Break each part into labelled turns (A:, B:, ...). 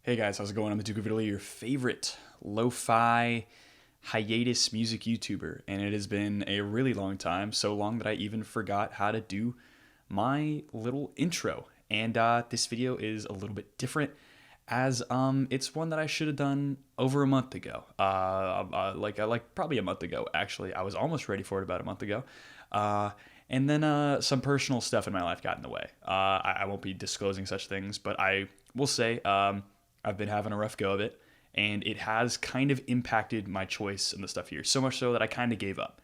A: Hey guys, how's it going? I'm the Duke of Italy, your favorite lo-fi hiatus music YouTuber, and it has been a really long time, so long that I even forgot how to do my little intro. And this video is a little bit different, as it's one that I should have done over a month ago. Like probably a month ago. Actually, I was almost ready for it about a month ago. Uh, and then some personal stuff in my life got in the way. I won't be disclosing such things, but I will say I've been having a rough go of it, and it has kind of impacted my choice in the stuff here. So much so that I kind of gave up.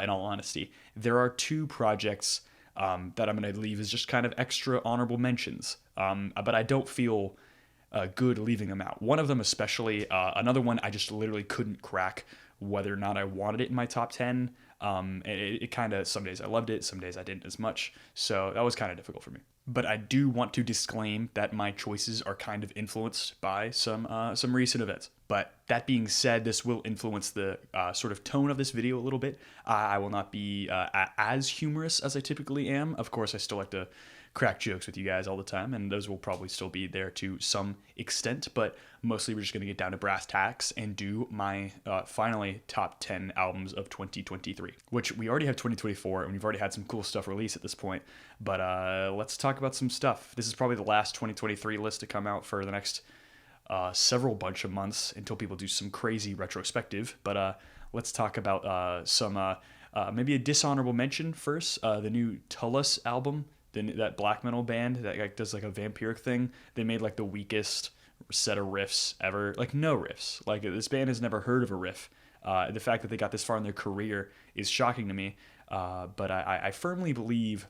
A: In all honesty, there are two projects that I'm going to leave as just kind of extra honorable mentions, but I don't feel good leaving them out. One of them, especially, another one I just literally couldn't crack whether or not I wanted it in my top 10. It kind of, some days I loved it, some days I didn't as much. So that was kind of difficult for me. But I do want to disclaim that my choices are kind of influenced by some recent events. But that being said, this will influence the sort of tone of this video a little bit. I will not be as humorous as I typically am. Of course, I still like to crack jokes with you guys all the time, and those will probably still be there to some extent, but mostly we're just going to get down to brass tacks and do my finally top 10 albums of 2023, which we already have 2024, and we've already had some cool stuff released at this point, but let's talk about some stuff. This is probably the last 2023 list to come out for the next several bunch of months until people do some crazy retrospective, but let's talk about maybe a dishonorable mention first, the new Tullus album, that black metal band that like does like a vampiric thing. They made like the weakest set of riffs ever, like no riffs. Like this band has never heard of a riff. The fact that they got this far in their career is shocking to me. But I firmly believe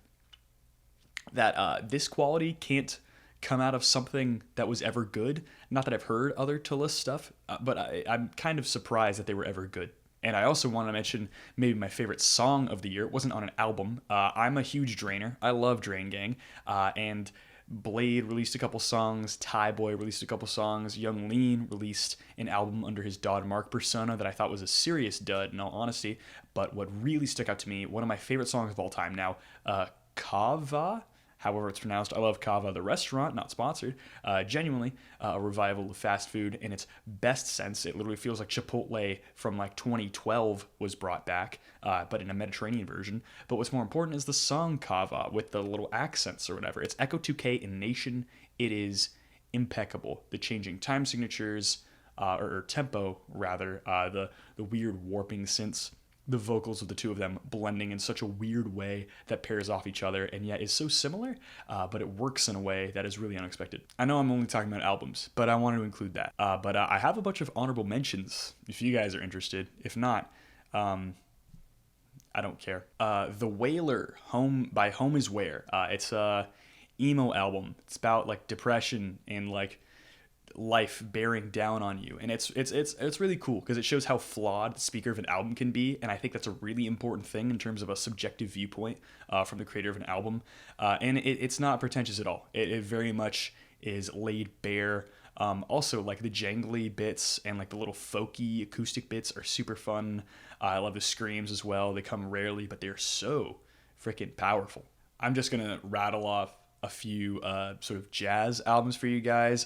A: that this quality can't come out of something that was ever good. Not that I've heard other Tullus stuff, but I'm kind of surprised that they were ever good. And I also want to mention maybe my favorite song of the year. It wasn't on an album. I'm a huge Drainer. I love Drain Gang. And Blade released a couple songs. Thai Boy released a couple songs. Young Lean released an album under his Dod Mark persona that I thought was a serious dud, in all honesty. But what really stuck out to me, one of my favorite songs of all time now, Kava, however it's pronounced. I love Kava, the restaurant, not sponsored. Genuinely a revival of fast food in its best sense. It literally feels like Chipotle from like 2012 was brought back, but in a Mediterranean version. But what's more important is the song Kava with the little accents or whatever. It's Echo 2K in Nation. It is impeccable. The changing time signatures, or tempo rather, the weird warping synths, the vocals of the two of them blending in such a weird way that pairs off each other and yet is so similar, but it works in a way that is really unexpected. I know I'm only talking about albums, but I wanted to include that. But I have a bunch of honorable mentions if you guys are interested. If not, I don't care. The Wailer, Home by Home Is Where. It's a emo album. It's about like depression and like life bearing down on you, and it's really cool because it shows how flawed the speaker of an album can be, and I think that's a really important thing in terms of a subjective viewpoint from the creator of an album, and it's not pretentious at all. It very much is laid bare. Also, like the jangly bits and like the little folky acoustic bits are super fun. I love the screams as well. They come rarely, but they're so freaking powerful. I'm just gonna rattle off a few sort of jazz albums for you guys.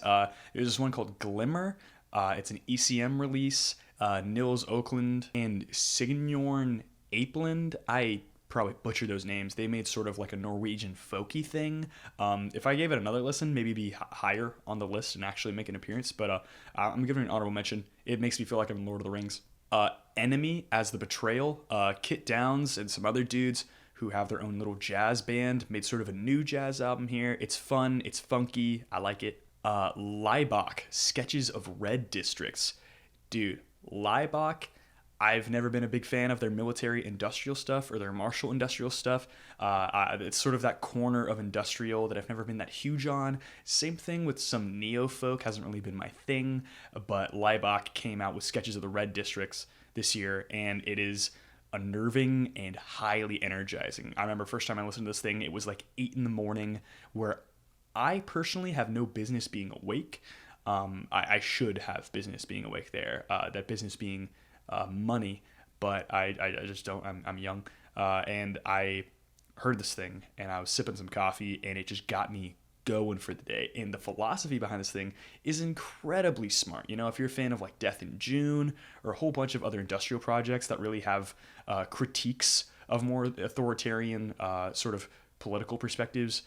A: There's this one called Glimmer. It's an ECM release. Nils Oakland and Signorn Apeland. I probably butchered those names. They made sort of like a Norwegian folky thing. If I gave it another listen, maybe be higher on the list and actually make an appearance. But I'm giving it an honorable mention. It makes me feel like I'm in Lord of the Rings. Enemy as the Betrayal. Kit Downs and some other dudes who have their own little jazz band, made sort of a new jazz album here. It's fun, it's funky, I like it. Laibach, Sketches of Red Districts. Dude, Laibach, I've never been a big fan of their military industrial stuff or their martial industrial stuff. It's sort of that corner of industrial that I've never been that huge on. Same thing with some neo-folk, hasn't really been my thing, but Laibach came out with Sketches of the Red Districts this year, and it is unnerving and highly energizing. I remember first time I listened to this thing, it was like 8 a.m, where I personally have no business being awake. I should have business being awake there. That business being money, but I just don't. I'm young, and I heard this thing, and I was sipping some coffee, and it just got me going for the day. And the philosophy behind this thing is incredibly smart. If you're a fan of like Death in June or a whole bunch of other industrial projects that really have critiques of more authoritarian sort of political perspectives,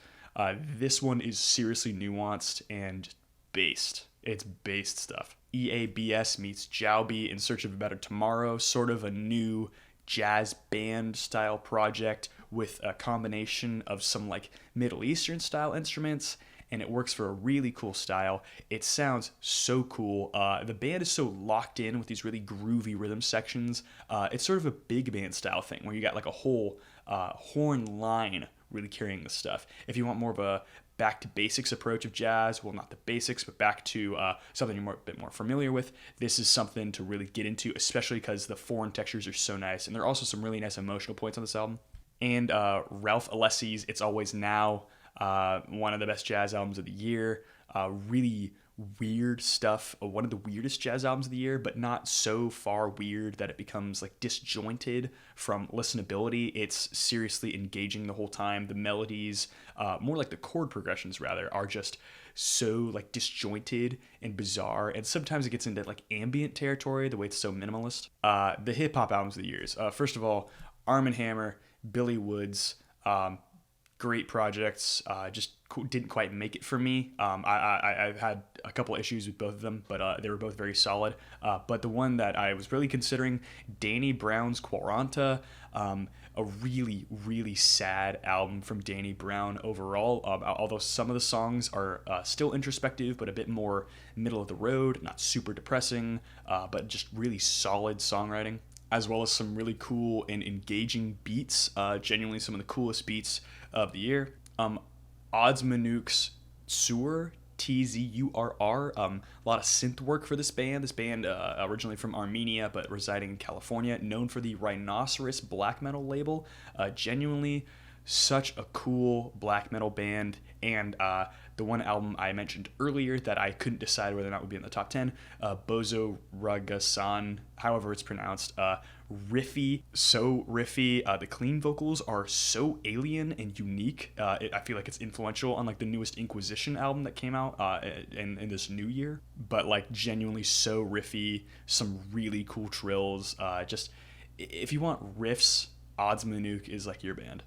A: this one is seriously nuanced and based. It's based stuff. EABS meets Jowby in Search of a Better Tomorrow, sort of a new jazz band style project with a combination of some like Middle Eastern style instruments, and it works for a really cool style. It sounds so cool. The band is so locked in with these really groovy rhythm sections. It's sort of a big band style thing where you got like a whole horn line really carrying the stuff. If you want more of a back to basics approach of jazz, well, not the basics, but back to something you're a bit more familiar with, this is something to really get into, especially because the foreign textures are so nice. And there are also some really nice emotional points on this album. And Ralph Alessi's It's Always Now, one of the best jazz albums of the year. Really weird stuff. One of the weirdest jazz albums of the year, but not so far weird that it becomes like disjointed from listenability. It's seriously engaging the whole time. The melodies, more like the chord progressions rather, are just so like disjointed and bizarre, and sometimes it gets into like ambient territory the way it's so minimalist. The hip hop albums of the years. First of all, Arm & Hammer, Billy Woods, great projects, just didn't quite make it for me. I've had a couple issues with both of them, but they were both very solid. But the one that I was really considering, Danny Brown's Quaranta, a really, really sad album from Danny Brown overall, although some of the songs are still introspective, but a bit more middle of the road, not super depressing, but just really solid songwriting, as well as some really cool and engaging beats, genuinely some of the coolest beats of the year. Odsmanuk's Tzur, Tzurr, a lot of synth work for this band. This band originally from Armenia but residing in California, known for the Rhinoceros black metal label. Genuinely such a cool black metal band, and the one album I mentioned earlier that I couldn't decide whether or not would be in the top 10, Bozo Ragasan, however it's pronounced, riffy, so riffy. The clean vocals are so alien and unique. I feel like it's influential on like the newest Inquisition album that came out in this new year, but like genuinely so riffy, some really cool trills. Just if you want riffs, Odsmanuk is like your band.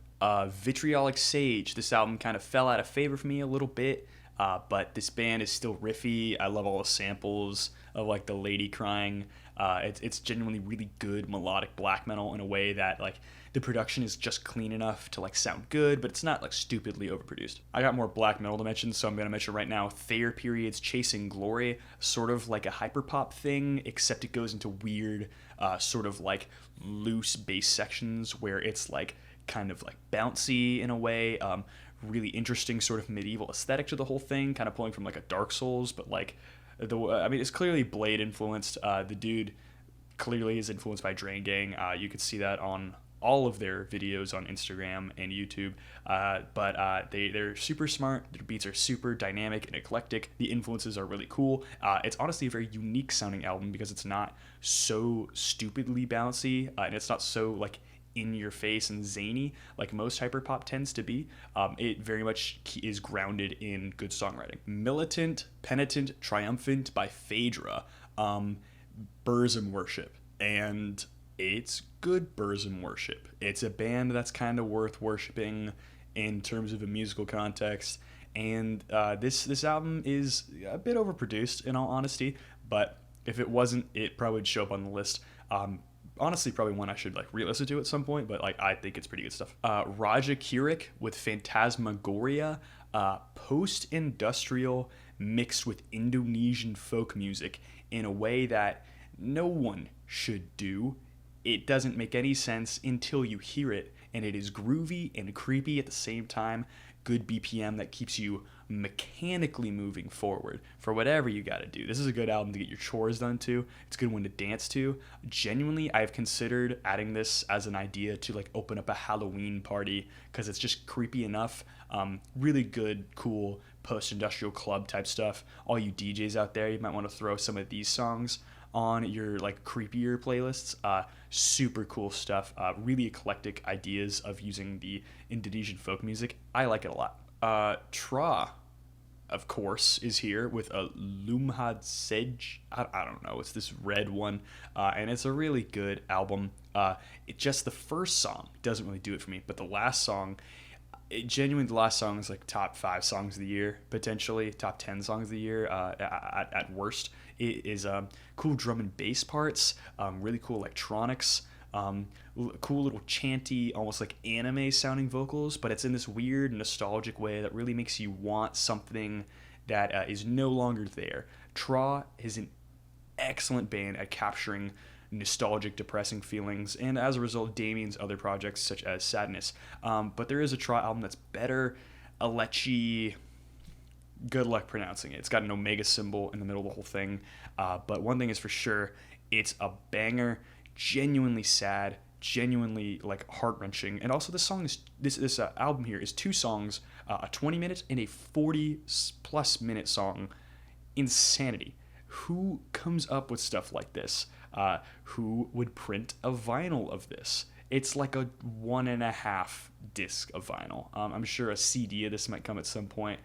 A: Vitriolic Sage, this album kind of fell out of favor for me a little bit, but this band is still riffy. I love all the samples of like the lady crying. It's genuinely really good melodic black metal in a way that like the production is just clean enough to like sound good, but it's not like stupidly overproduced. I got more black metal to mention, so I'm going to mention right now Thayer Period's Chasing Glory, sort of like a hyperpop thing, except it goes into weird sort of like loose bass sections where it's like kind of like bouncy in a way, really interesting sort of medieval aesthetic to the whole thing, kind of pulling from like a Dark Souls, but like it's clearly Blade influenced. The dude clearly is influenced by Drain Gang. You could see that on all of their videos on Instagram and YouTube, but they're super smart. Their beats are super dynamic and eclectic. The influences are really cool. It's honestly a very unique sounding album because it's not so stupidly bouncy, and it's not so like in your face and zany like most hyperpop tends to be. It very much is grounded in good songwriting. Militant, Penitent, Triumphant by Phaedra, Burzum worship, and it's good Burzum worship. It's a band that's kind of worth worshiping in terms of a musical context, and this album is a bit overproduced in all honesty, but if it wasn't, it probably would show up on the list. Honestly, probably one I should like re-listen to at some point, but like I think it's pretty good stuff. Raja Kirik with Phantasmagoria, post-industrial mixed with Indonesian folk music in a way that no one should do. It doesn't make any sense until you hear it, and it is groovy and creepy at the same time. Good BPM that keeps you mechanically moving forward for whatever you got to do. This is a good album to get your chores done to. It's a good one to dance to. Genuinely, I've considered adding this as an idea to like open up a Halloween party because it's just creepy enough. Really good, cool post-industrial club type stuff. All you DJs out there, you might want to throw some of these songs on your like creepier playlists. Super cool stuff. Really eclectic ideas of using the Indonesian folk music. I like it a lot. Tra of course, is here with a Lumhad Sedge. I don't know. It's this red one, and it's a really good album. Just the first song doesn't really do it for me, but the last song, genuinely, the last song is like top 5 songs of the year, potentially top 10 songs of the year at worst. It is cool drum and bass parts, really cool electronics, cool little chanty, almost like anime sounding vocals, but it's in this weird nostalgic way that really makes you want something that is no longer there. Tra is an excellent band at capturing nostalgic, depressing feelings, and as a result, Damien's other projects such as Sadness. But there is a Tra album that's better. Alechi, good luck pronouncing it. It's got an omega symbol in the middle of the whole thing. But one thing is for sure, it's a banger, genuinely sad, genuinely like heart wrenching. And also, this song is this album here is 2 songs, a 20 minute and a 40+ minute song. Insanity. Who comes up with stuff like this? Who would print a vinyl of this? It's like a 1.5 disc of vinyl. I'm sure a CD of this might come at some point,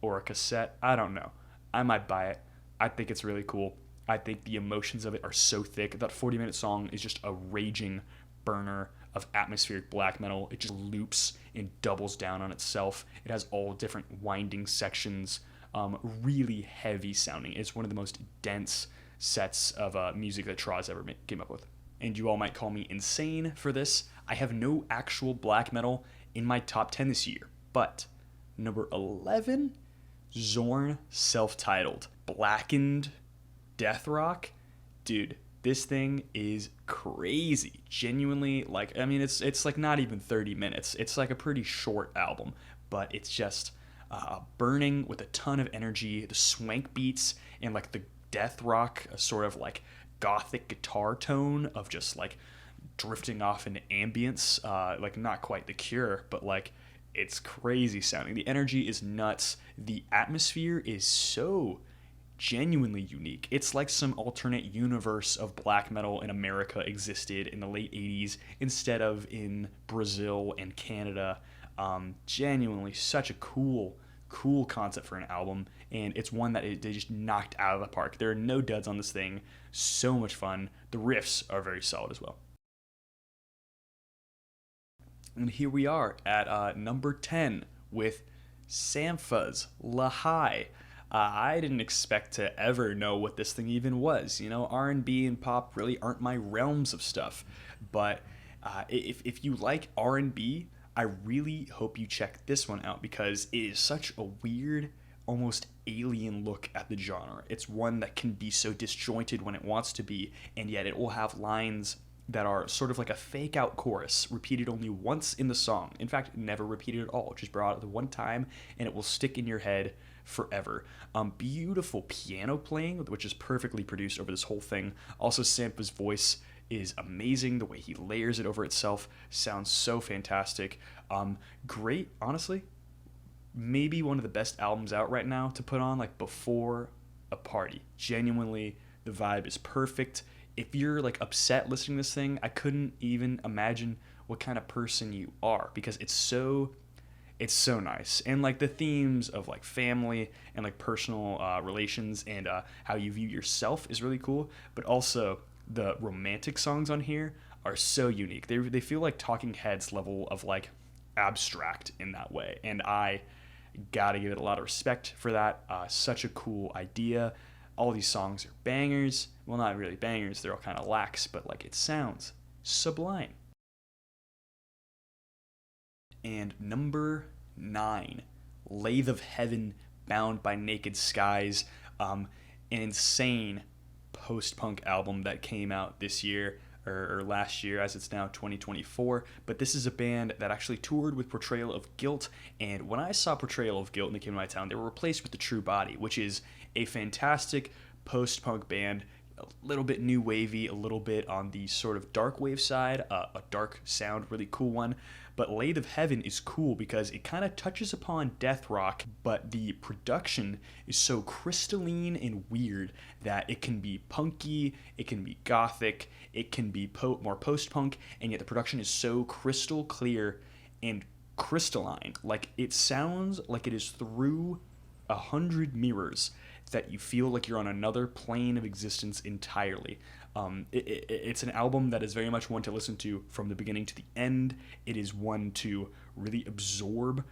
A: or a cassette. I don't know. I might buy it. I think it's really cool. I think the emotions of it are so thick. That 40-minute song is just a raging burner of atmospheric black metal. It just loops and doubles down on itself. It has all different winding sections, really heavy sounding. It's one of the most dense sets of music that Tra's ever came up with. And you all might call me insane for this. I have no actual black metal in my top 10 this year, but number 11, Zorn, self-titled, blackened death rock. Dude, this thing is crazy. Genuinely, like, I mean, it's like not even 30 minutes. It's like a pretty short album, but it's just burning with a ton of energy. The swank beats and like the death rock, a sort of like gothic guitar tone of just like drifting off into ambience, like not quite The Cure, but like it's crazy sounding. The energy is nuts. The atmosphere is so genuinely unique. It's like some alternate universe of black metal in America existed in the late 80s instead of in Brazil and Canada. Genuinely such a cool concept for an album, and it's one that they just knocked out of the park. There are no duds on this thing. So much fun. The riffs are very solid as well. And here we are at number 10 with SAS Laigh. I didn't expect to ever know what this thing even was. You know, R&B and pop really aren't my realms of stuff. But if you like R&B, I really hope you check this one out because it is such a weird, almost alien look at the genre. It's one that can be so disjointed when it wants to be, and yet it will have lines that are sort of like a fake out chorus repeated only once in the song. In fact, never repeated at all, just brought out the one time, and it will stick in your head forever. Beautiful piano playing, which is perfectly produced over this whole thing. Also, Sampa's voice is amazing. The way he layers it over itself sounds so fantastic. Great, honestly. Maybe one of the best albums out right now to put on like before a party. Genuinely, the vibe is perfect. If you're like upset listening to this thing, I couldn't even imagine what kind of person you are because it's so nice. And like the themes of like family and like personal relations and how you view yourself is really cool. But also the romantic songs on here are so unique. They feel like Talking Heads level of like abstract in that way. And I gotta give it a lot of respect for that. Such a cool idea. All these songs are bangers. Well, not really bangers. They're all kind of lax, but like it sounds sublime. And number 9, Lathe of Heaven, Bound by Naked Skies. An insane post-punk album that came out this year, or last year, as it's now 2024. But this is a band that actually toured with Portrayal of Guilt, and when I saw Portrayal of Guilt and they came to my town, they were replaced with The True Body, which is a fantastic post-punk band, a little bit new wavy, a little bit on the sort of dark wave side, a dark sound, really cool one. But Lathe of Heaven is cool because it kind of touches upon death rock, but the production is so crystalline and weird that it can be punky, it can be gothic, it can be more post-punk, and yet the production is so crystal clear and crystalline. Like, it sounds like it is through 100 mirrors that you feel like you're on another plane of existence entirely. It's an album that is very much one to listen to from the beginning to the end. It is one to really absorb.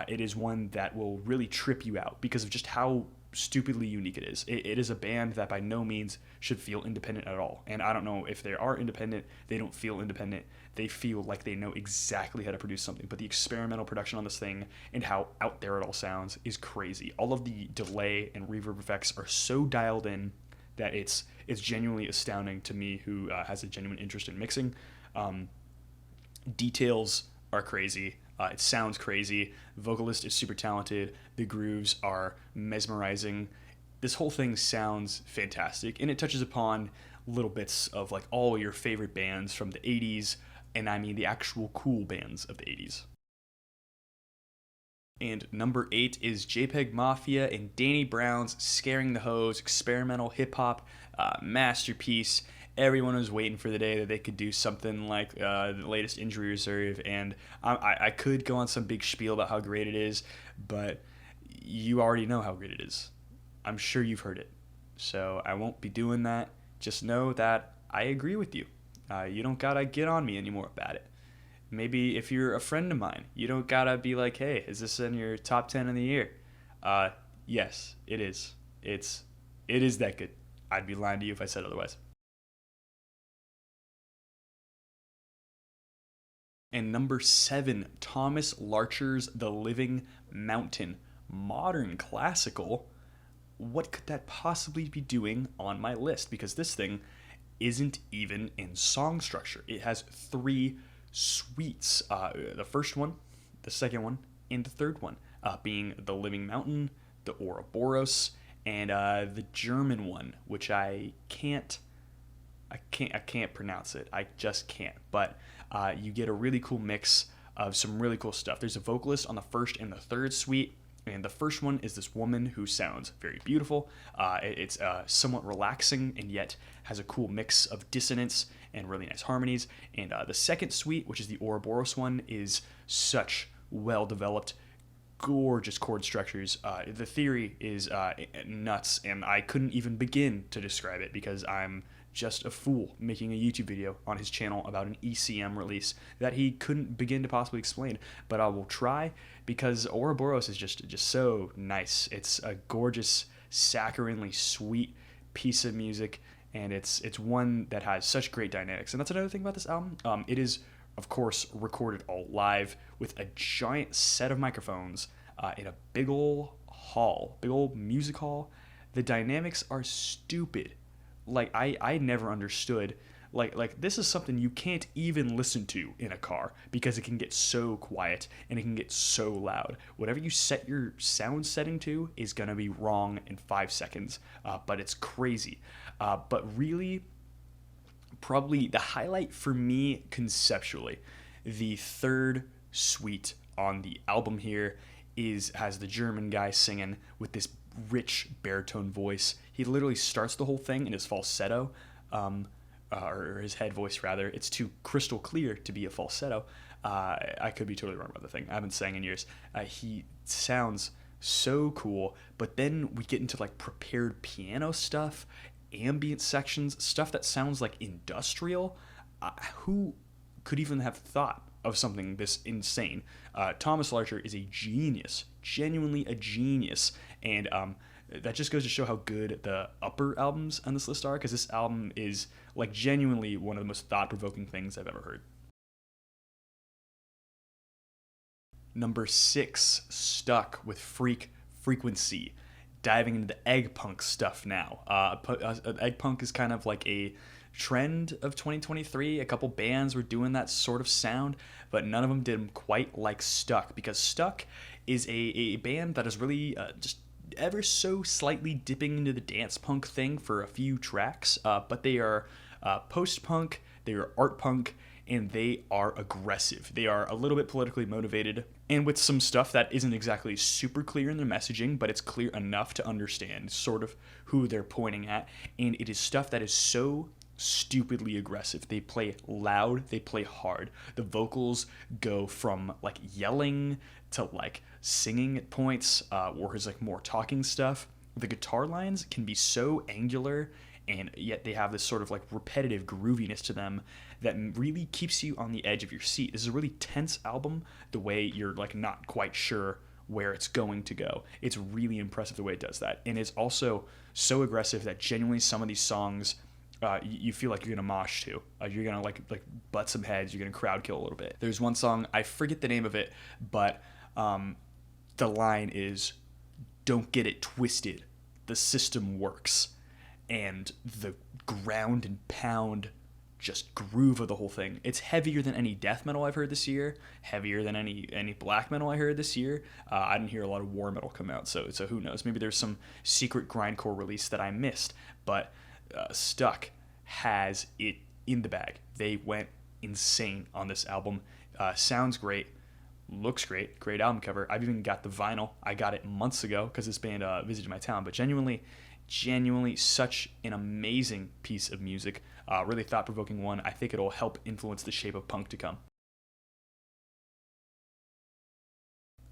A: It is one that will really trip you out because of just how stupidly unique it is. It is a band that by no means should feel independent at all. And I don't know if they are independent, they don't feel independent. They feel like they know exactly how to produce something. But the experimental production on this thing and how out there it all sounds is crazy. All of the delay and reverb effects are so dialed in that it's genuinely astounding to me, who has a genuine interest in mixing. Details are crazy. It sounds crazy. The vocalist is super talented. The grooves are mesmerizing. This whole thing sounds fantastic, and it touches upon little bits of like all your favorite bands from the 80s, and I mean the actual cool bands of the 80s. And number 8 is JPEG Mafia and Danny Brown's Scaring the Hose experimental hip-hop masterpiece. Everyone was waiting for the day that they could do something like the latest Injury Reserve, and I could go on some big spiel about how great it is, but you already know how great it is. I'm sure you've heard it, so I won't be doing that. Just know that I agree with you. You don't gotta get on me anymore about it. Maybe if you're a friend of mine, you don't gotta be like, hey, is this in your top 10 of the year? Yes, it is. It is that good. I'd be lying to you if I said otherwise. And number 7, Thomas Larcher's The Living Mountain. Modern classical. What could that possibly be doing on my list? Because this thing isn't even in song structure. It has 3 suites. The first one, the second one, and the third one, being The Living Mountain, the Ouroboros, and the German one, which I can't pronounce it. I just can't. But you get a really cool mix of some really cool stuff. There's a vocalist on the first and the third suite, and the first one is this woman who sounds very beautiful. It's somewhat relaxing and yet has a cool mix of dissonance and really nice harmonies. And the second suite, which is the Ouroboros one, is such well-developed, gorgeous chord structures. The theory is nuts, and I couldn't even begin to describe it because I'm just a fool making a YouTube video on his channel about an ECM release that he couldn't begin to possibly explain. But I will try, because Ouroboros is just so nice. It's a gorgeous, saccharinely sweet piece of music, and it's one that has such great dynamics. And that's another thing about this album. It is, of course, recorded all live with a giant set of microphones in a big old hall, big old music hall. The dynamics are stupid. Like, I never understood. Like this is something you can't even listen to in a car because it can get so quiet and it can get so loud. Whatever you set your sound setting to is going to be wrong in 5 seconds, but it's crazy. But really, probably the highlight for me conceptually, the third suite on the album here has the German guy singing with this rich baritone voice. He literally starts the whole thing in his falsetto, or his head voice rather. It's too crystal clear to be a falsetto. I could be totally wrong about the thing. I haven't sang in years. He sounds so cool, but then we get into like prepared piano stuff, ambient sections, stuff that sounds like industrial. Who could even have thought of something this insane? Thomas Larcher is a genius, genuinely a genius, and that just goes to show how good the upper albums on this list are, because this album is like genuinely one of the most thought-provoking things I've ever heard. Number 6, Stuck with Freak Frequency. Diving into the egg punk stuff now. Egg punk is kind of like a trend of 2023. A couple bands were doing that sort of sound, but none of them did them quite like Stuck, because Stuck is a band that is really just ever so slightly dipping into the dance punk thing for a few tracks, but they are post-punk, they are art punk, and they are aggressive. They are a little bit politically motivated, and with some stuff that isn't exactly super clear in their messaging, but it's clear enough to understand sort of who they're pointing at, and it is stuff that is so stupidly aggressive. They play loud, they play hard. The vocals go from like yelling to like singing at points, or is like more talking stuff. The guitar lines can be so angular, and yet they have this sort of like repetitive grooviness to them that really keeps you on the edge of your seat. This is a really tense album, the way you're like not quite sure where it's going to go. It's really impressive the way it does that. And it's also so aggressive that genuinely some of these songs you feel like you're gonna mosh to. You're gonna like butt some heads. You're gonna crowd kill a little bit. There's one song, I forget the name of it, but the line is, "Don't get it twisted. The system works." And the ground and pound just groove of the whole thing. It's heavier than any death metal I've heard this year, heavier than any black metal I heard this year. I didn't hear a lot of war metal come out, so who knows? Maybe there's some secret grindcore release that I missed, but Stuck has it in the bag. They went insane on this album. Sounds great, looks great album cover. I've even got the vinyl. I got it months ago because this band visited my town, but genuinely such an amazing piece of music. Really thought-provoking one. I think it'll help influence the shape of punk to come.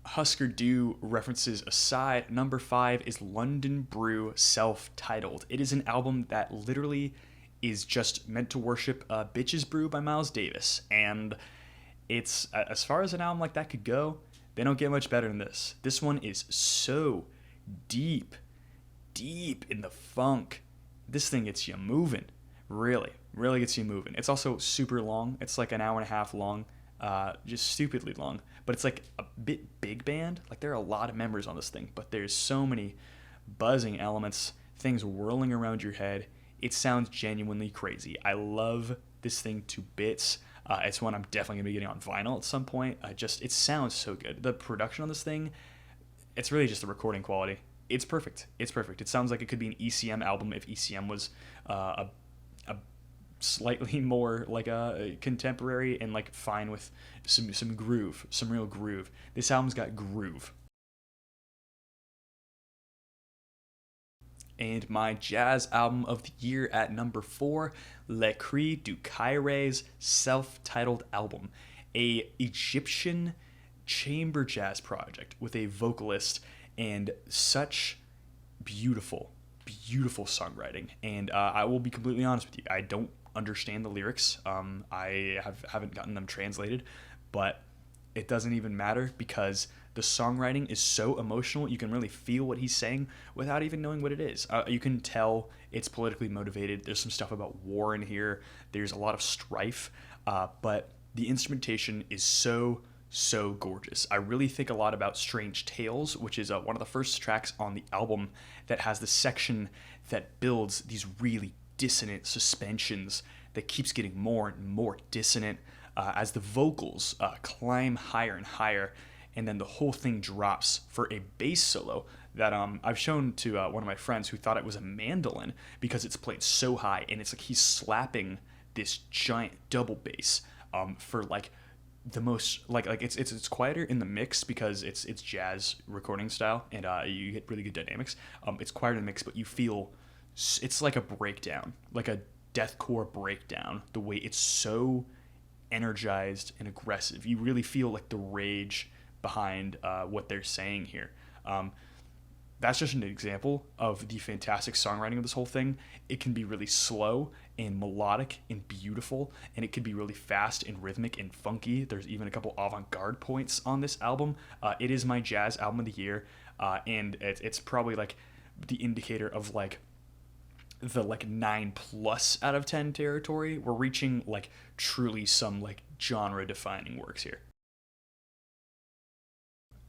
A: Husker Du references aside, number 5 is London Brew, self-titled. It is an album that literally is just meant to worship Bitches Brew by Miles Davis, and it's, as far as an album like that could go, they don't get much better than this. This one is so deep in the funk. This thing gets you moving. Really gets you moving. It's also super long. It's like an hour and a half long, just stupidly long. But it's like a bit big band. Like there are a lot of members on this thing, but there's so many buzzing elements, things whirling around your head. It sounds genuinely crazy. I love this thing to bits. It's one I'm definitely gonna be getting on vinyl at some point. It sounds so good. The production on this thing, it's really just the recording quality. It's perfect. It sounds like it could be an ECM album if ECM was a slightly more like a contemporary and like fine with some groove, some real groove. This album's got groove. And my jazz album of the year at number 4, Le Cri du Kaire's self-titled album, a Egyptian chamber jazz project with a vocalist and such beautiful songwriting. And I will be completely honest with you, I don't understand the lyrics. I haven't gotten them translated, but it doesn't even matter because the songwriting is so emotional. You can really feel what he's saying without even knowing what it is. You can tell it's politically motivated. There's some stuff about war in here. There's a lot of strife, but the instrumentation is so gorgeous. I really think a lot about Strange Tales, which is one of the first tracks on the album that has the section that builds these really dissonant suspensions that keeps getting more and more dissonant as the vocals climb higher and higher, and then the whole thing drops for a bass solo that I've shown to one of my friends who thought it was a mandolin because it's played so high, and it's like he's slapping this giant double bass for like the most like it's quieter in the mix because it's jazz recording style, and you get really good dynamics. It's quieter in the mix, but you feel it's like a breakdown, like a deathcore breakdown. The way it's so energized and aggressive, you really feel like the rage behind what they're saying here. That's just an example of the fantastic songwriting of this whole thing. It can be really slow and melodic and beautiful, and it could be really fast and rhythmic and funky. There's even a couple avant-garde points on this album. It is my jazz album of the year, and it's probably like the indicator of like the like 9+ out of 10 territory. We're reaching like truly some like genre defining works here.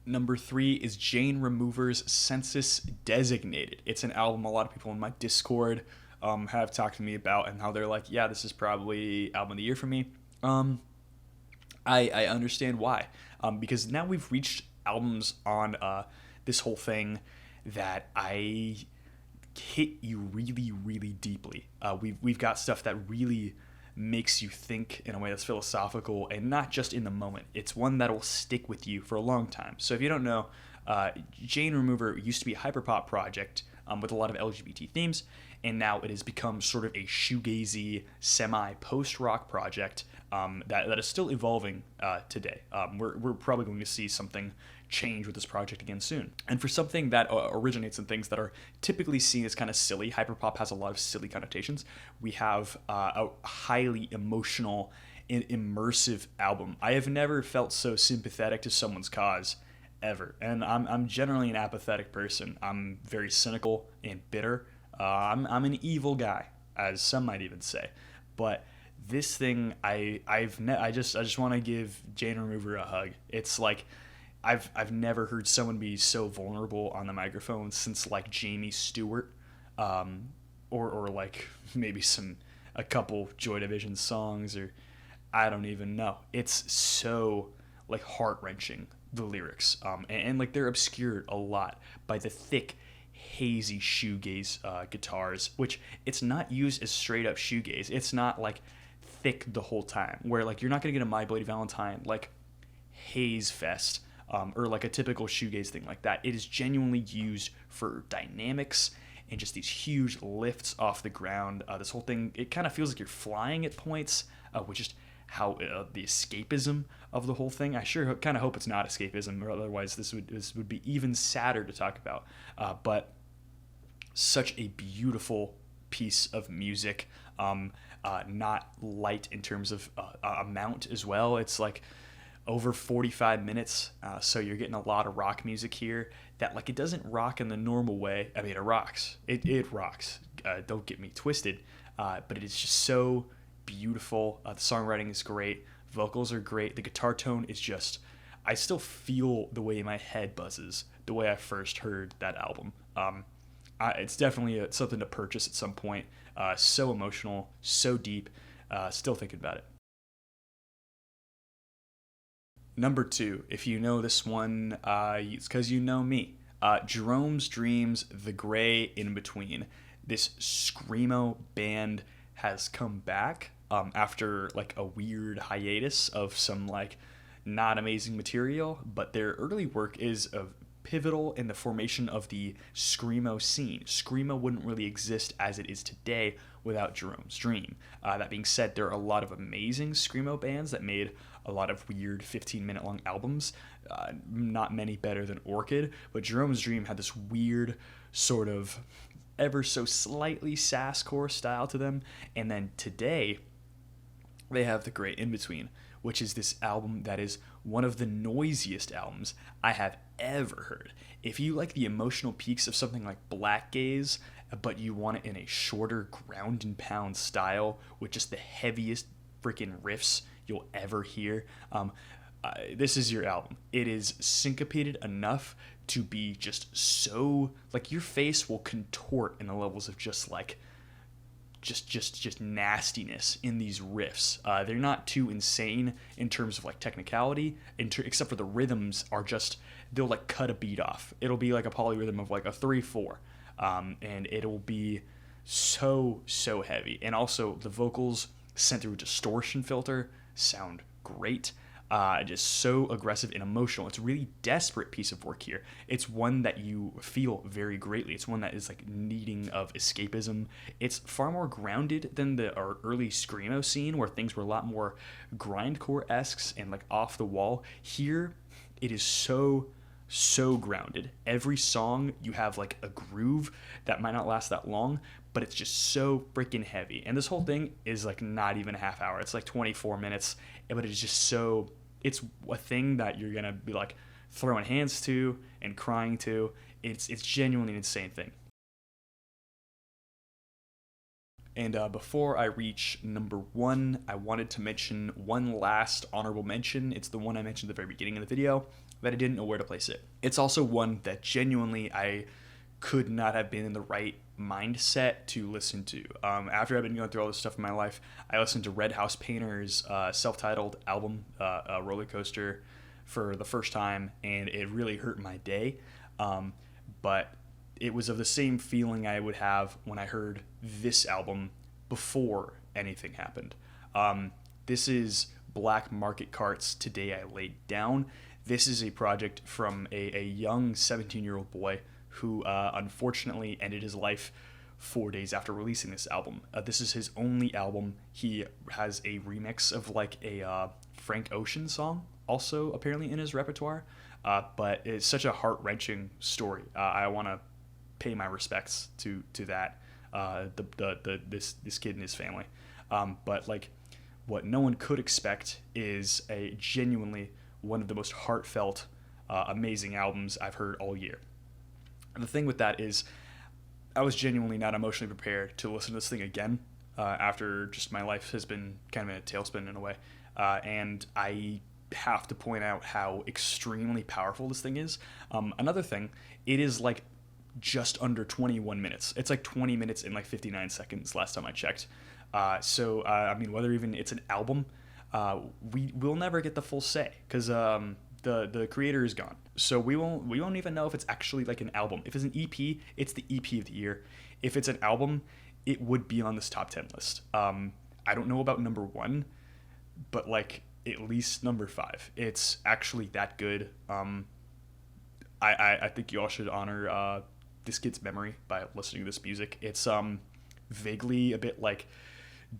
A: Number 3 is Jane Remover's Census Designated. It's an album a lot of people in my Discord have talked to me about, and how they're like, yeah, this is probably album of the year for me. I understand why, because now we've reached albums on this whole thing that I hit you really deeply. We've got stuff that really makes you think in a way that's philosophical and not just in the moment. It's one that'll stick with you for a long time. So if you don't know, Jane Remover used to be a hyperpop project with a lot of LGBT themes, and now it has become sort of a shoegazy, semi-post-rock project that is still evolving today. We're probably going to see something change with this project again soon. And for something that originates in things that are typically seen as kind of silly, hyperpop has a lot of silly connotations. We have a highly emotional and immersive album. I have never felt so sympathetic to someone's cause ever. And I'm generally an apathetic person. I'm very cynical and bitter. I'm an evil guy, as some might even say. But this thing, I just want to give Jane Remover a hug. It's like I've never heard someone be so vulnerable on the microphone since like Jamie Stewart, or like maybe a couple Joy Division songs, or I don't even know. It's so like heart-wrenching, the lyrics, and like they're obscured a lot by the thick, hazy shoegaze guitars, which it's not used as straight up shoegaze. It's not like thick the whole time, where like you're not gonna get a My Bloody Valentine like haze fest, or like a typical shoegaze thing like that. It is genuinely used for dynamics and just these huge lifts off the ground. This whole thing, it kind of feels like you're flying at points, which is how the escapism of the whole thing. I sure kind of hope it's not escapism, or otherwise this would be even sadder to talk about. But such a beautiful piece of music, not light in terms of amount as well. It's like over 45 minutes, so you're getting a lot of rock music here that like it doesn't rock in the normal way. I mean, it rocks. It rocks. Don't get me twisted, but it is just so beautiful. The songwriting is great. Vocals are great. The guitar tone is just, I still feel the way my head buzzes the way I first heard that album. It's definitely something to purchase at some point. So emotional, so deep. Still thinking about it. Number 2, if you know this one, it's because you know me. Jeromes Dream's The Gray In Between. This screamo band has come back after like a weird hiatus of some like not amazing material, but their early work is pivotal in the formation of the screamo scene. Screamo wouldn't really exist as it is today without Jeromes Dream. That being said, there are a lot of amazing screamo bands that made a lot of weird 15-minute long albums, not many better than Orchid, but Jeromes Dream had this weird sort of ever so slightly sasscore style to them. And then today they have The Great In Between, which is this album that is one of the noisiest albums I have ever heard. If you like the emotional peaks of something like Black Gaze, but you want it in a shorter ground and pound style with just the heaviest freaking riffs you'll ever hear, this is your album. It is syncopated enough to be just so, like, your face will contort in the levels of just like just nastiness in these riffs. They're not too insane in terms of like technicality, except for the rhythms are just, they'll like cut a beat off. It'll be like a polyrhythm of like a 3/4, and it'll be so heavy. And also the vocals sent through a distortion filter sound great. Just so aggressive and emotional. It's a really desperate piece of work here. It's one that you feel very greatly. It's one that is like needing of escapism. It's far more grounded than our early screamo scene, where things were a lot more grindcore-esque and like off the wall. Here, it is so grounded. Every song you have like a groove that might not last that long, but it's just so freaking heavy. And this whole thing is like not even a half hour. It's like 24 minutes, but it's just so, it's a thing that you're gonna be like throwing hands to and crying to. It's genuinely an insane thing. And before I reach number 1, I wanted to mention one last honorable mention. It's the one I mentioned at the very beginning of the video that I didn't know where to place it. It's also one that genuinely I could not have been in the right mindset to listen to. After I've been going through all this stuff in my life, I listened to Red House Painter's self-titled album, Roller Coaster, for the first time, and it really hurt my day. But it was of the same feeling I would have when I heard this album before anything happened. This is Black Market Cart's Today I Laid Down. This is a project from a young 17-year-old boy who unfortunately ended his life 4 days after releasing this album. This is his only album. He has a remix of like a Frank Ocean song, also apparently in his repertoire. But it's such a heart-wrenching story. I want to pay my respects to that this kid and his family. But like, what no one could expect is a genuinely one of the most heartfelt, amazing albums I've heard all year. The thing with that is, I was genuinely not emotionally prepared to listen to this thing again after just my life has been kind of in a tailspin in a way. And I have to point out how extremely powerful this thing is. Another thing, it is like just under 21 minutes. It's like 20 minutes and like 59 seconds last time I checked. So I mean, whether even it's an album, we'll never get the full say because the creator is gone. So we won't even know if it's actually like an album. If it's an EP, it's the EP of the year. If it's an album, it would be on this top 10 list. I don't know about number 1, but like at least number 5. It's actually that good. I think you all should honor this kid's memory by listening to this music. It's vaguely a bit like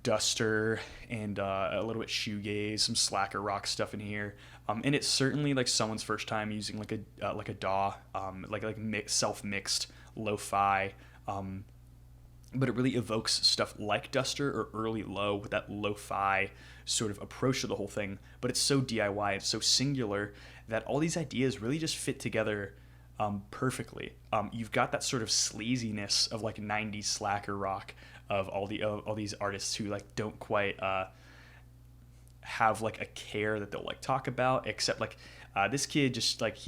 A: duster and a little bit shoegaze, some slacker rock stuff in here, and it's certainly like someone's first time using like a DAW, self-mixed lo-fi, but it really evokes stuff like duster or early low with that lo-fi sort of approach to the whole thing. But it's so DIY and so singular that all these ideas really just fit together perfectly. You've got that sort of sleaziness of like 90s slacker rock of all these artists who like don't quite have like a care that they'll like talk about, except like this kid just like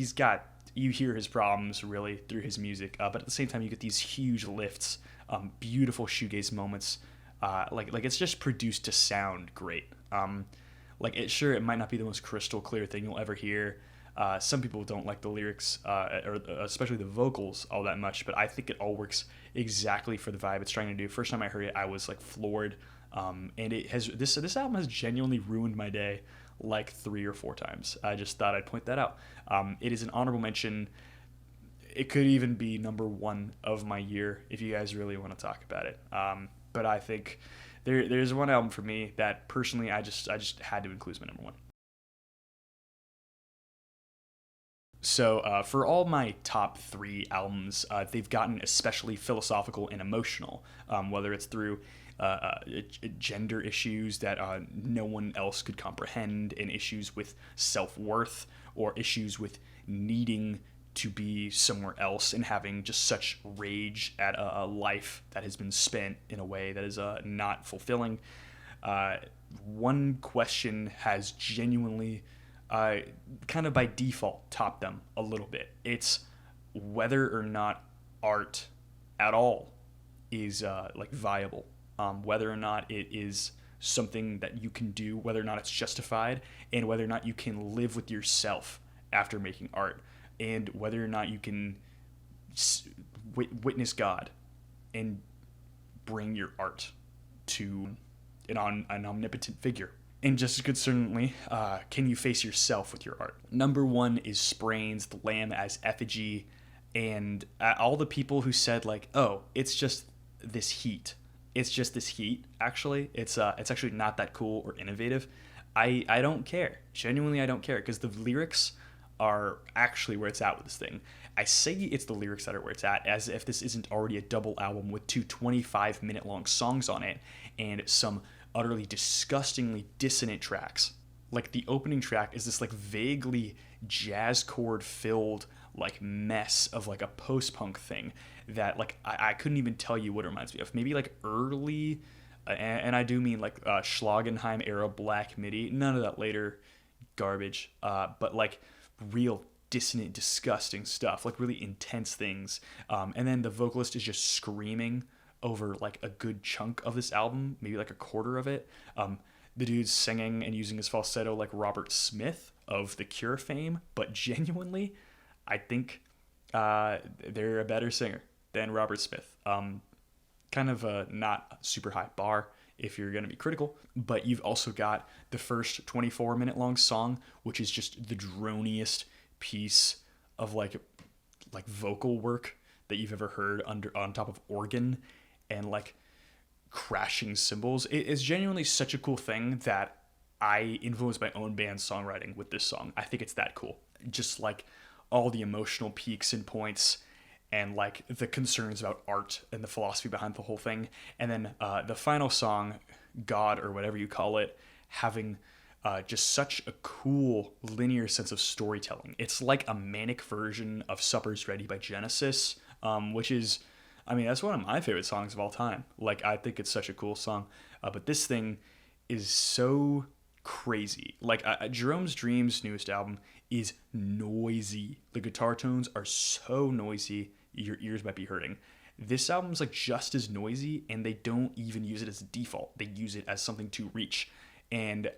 A: you hear his problems really through his music, but at the same time you get these huge lifts, beautiful shoegaze moments, like it's just produced to sound great. It might not be the most crystal clear thing you'll ever hear. Some people don't like the lyrics, or especially the vocals, all that much, but I think it all works exactly for the vibe it's trying to do. First time I heard it, I was like floored, and it has this album has genuinely ruined my day like 3 or 4 times. I just thought I'd point that out. It is an honorable mention. It could even be number 1 of my year if you guys really want to talk about it. But I think there's one album for me that personally I just had to include as my number 1. So for all my top 3 albums, they've gotten especially philosophical and emotional, whether it's through gender issues that no one else could comprehend, and issues with self-worth, or issues with needing to be somewhere else and having just such rage at a life that has been spent in a way that is not fulfilling. One question has genuinely kind of by default topped them a little bit. It's whether or not art at all is like viable, whether or not it is something that you can do, whether or not it's justified, and whether or not you can live with yourself after making art, and whether or not you can witness God and bring your art to an omnipotent figure. And just as concerningly, can you face yourself with your art? Number 1 is Sprains, The Lamb as Effigy, and all the people who said like, oh, it's just this heat. It's just this heat, actually. It's actually not that cool or innovative. I don't care. Genuinely, I don't care, because the lyrics are actually where it's at with this thing. I say it's the lyrics that are where it's at, as if this isn't already a double album with 2 25-minute long songs on it and some utterly disgustingly dissonant tracks. Like the opening track is this like vaguely jazz chord filled like mess of like a post-punk thing that like I couldn't even tell you what it reminds me of. Maybe like early, and I do mean like Schlagenheim era Black MIDI, none of that later garbage, but like real dissonant, disgusting stuff, like really intense things. And then the vocalist is just screaming over like a good chunk of this album, maybe like a quarter of it. The dude's singing and using his falsetto like Robert Smith of The Cure fame, but genuinely, I think they're a better singer than Robert Smith. Kind of a not super high bar if you're going to be critical, but you've also got the first 24-minute long song, which is just the droniest piece of like vocal work that you've ever heard under on top of organ and like crashing cymbals. It is genuinely such a cool thing that I influenced my own band's songwriting with this song. I think it's that cool. Just like all the emotional peaks and points and like the concerns about art and the philosophy behind the whole thing. And then the final song, God or whatever you call it, having just such a cool linear sense of storytelling. It's like a manic version of Supper's Ready by Genesis, which is, I mean, that's one of my favorite songs of all time. Like, I think it's such a cool song. But this thing is so crazy. Like, Jerome's Dream's newest album is noisy. The guitar tones are so noisy, your ears might be hurting. This album's like just as noisy, and they don't even use it as a default. They use it as something to reach. And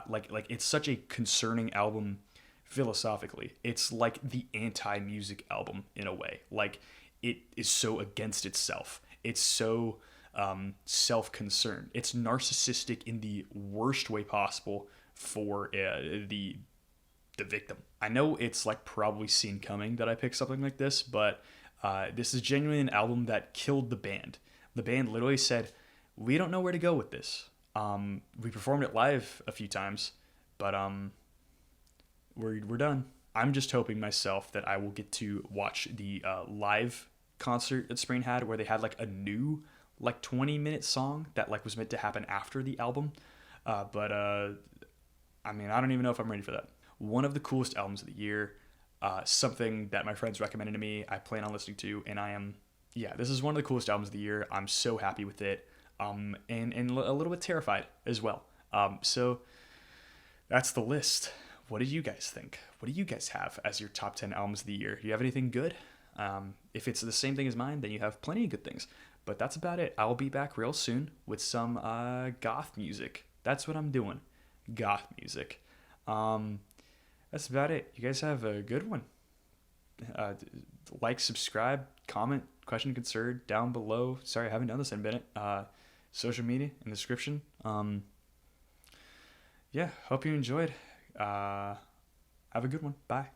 A: like it's such a concerning album philosophically. It's like the anti-music album in a way. Like, it is so against itself. It's so self-concerned. It's narcissistic in the worst way possible for the victim. I know it's like probably seen coming that I pick something like this, but this is genuinely an album that killed the band. The band literally said, "We don't know where to go with this." We performed it live a few times, but we're done. I'm just hoping myself that I will get to watch the live concert that Sprain had, where they had like a new like 20-minute song that like was meant to happen after the album. But I mean, I don't even know if I'm ready for that. One of the coolest albums of the year, something that my friends recommended to me, I plan on listening to, and this is one of the coolest albums of the year. I'm so happy with it. And a little bit terrified as well. So that's the list. What do you guys think? What do you guys have as your top 10 albums of the year? Do you have anything good? If it's the same thing as mine, then you have plenty of good things. But that's about it. I will be back real soon with some goth music. That's what I'm doing. Goth music. That's about it. You guys have a good one. Like, subscribe, comment, question, concern down below. Sorry, I haven't done this in a minute. Social media in the description. Hope you enjoyed. Have a good one. Bye.